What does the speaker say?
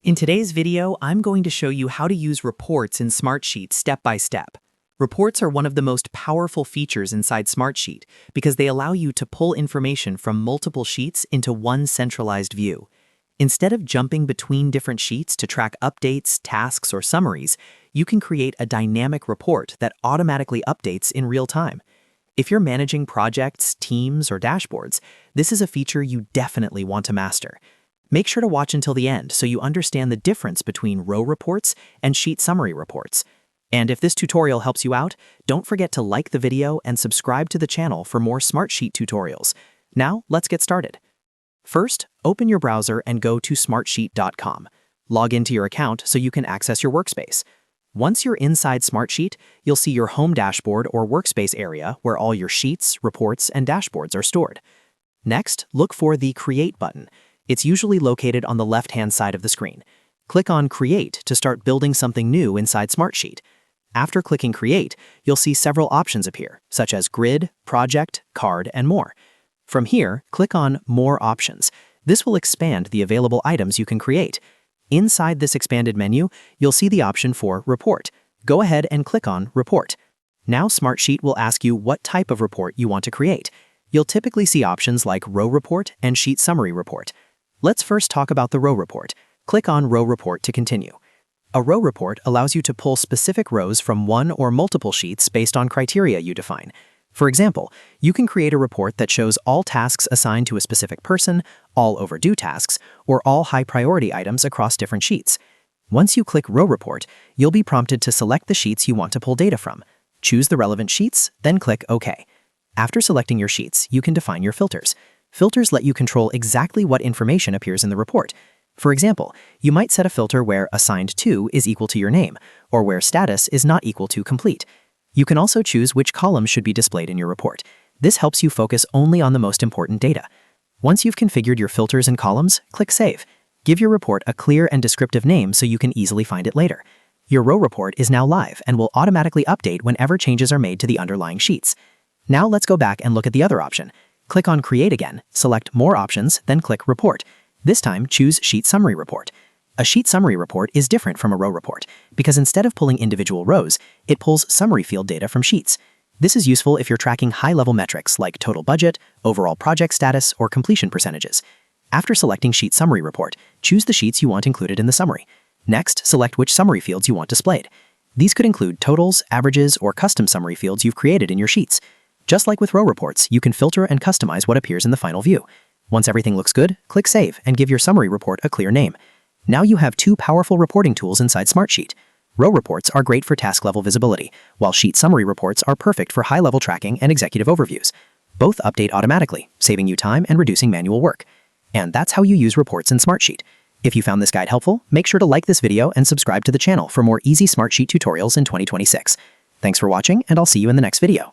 In today's video, I'm going to show you how to use reports in Smartsheet step by step. Reports are one of the most powerful features inside Smartsheet because they allow you to pull information from multiple sheets into one centralized view. Instead of jumping between different sheets to track updates, tasks, or summaries, you can create a dynamic report that automatically updates in real time. If you're managing projects, teams, or dashboards, this is a feature you definitely want to master. Make sure to watch until the end so you understand the difference between row reports and sheet summary reports. And if this tutorial helps you out, don't forget to like the video and subscribe to the channel for more Smartsheet tutorials. Now, let's get started. First, open your browser and go to smartsheet.com. Log into your account so you can access your workspace. Once you're inside Smartsheet, you'll see your home dashboard or workspace area where all your sheets, reports, and dashboards are stored. Next, look for the Create button. It's usually located on the left-hand side of the screen. Click on Create to start building something new inside Smartsheet. After clicking Create, you'll see several options appear, such as Grid, Project, Card, and more. From here, click on More Options. This will expand the available items you can create. Inside this expanded menu, you'll see the option for Report. Go ahead and click on Report. Now Smartsheet will ask you what type of report you want to create. You'll typically see options like Row Report and Sheet Summary Report. Let's first talk about the row report. Click on Row Report to continue. A row report allows you to pull specific rows from one or multiple sheets based on criteria you define. For example, you can create a report that shows all tasks assigned to a specific person, all overdue tasks, or all high-priority items across different sheets. Once you click Row Report, you'll be prompted to select the sheets you want to pull data from. Choose the relevant sheets, then click OK. After selecting your sheets, you can define your filters. Filters let you control exactly what information appears in the report. For example, you might set a filter where Assigned To is equal to your name, or where Status is not equal to Complete. You can also choose which columns should be displayed in your report. This helps you focus only on the most important data. Once you've configured your filters and columns, click Save. Give your report a clear and descriptive name so you can easily find it later. Your row report is now live and will automatically update whenever changes are made to the underlying sheets. Now let's go back and look at the other option. Click on Create again, select More Options, then click Report. This time, choose Sheet Summary Report. A sheet summary report is different from a row report because instead of pulling individual rows, it pulls summary field data from sheets. This is useful if you're tracking high-level metrics like total budget, overall project status, or completion percentages. After selecting Sheet Summary Report, choose the sheets you want included in the summary. Next, select which summary fields you want displayed. These could include totals, averages, or custom summary fields you've created in your sheets. Just like with row reports, you can filter and customize what appears in the final view. Once everything looks good, click Save and give your summary report a clear name. Now you have two powerful reporting tools inside Smartsheet. Row reports are great for task-level visibility, while sheet summary reports are perfect for high-level tracking and executive overviews. Both update automatically, saving you time and reducing manual work. And that's how you use reports in Smartsheet. If you found this guide helpful, make sure to like this video and subscribe to the channel for more easy Smartsheet tutorials in 2026. Thanks for watching, and I'll see you in the next video.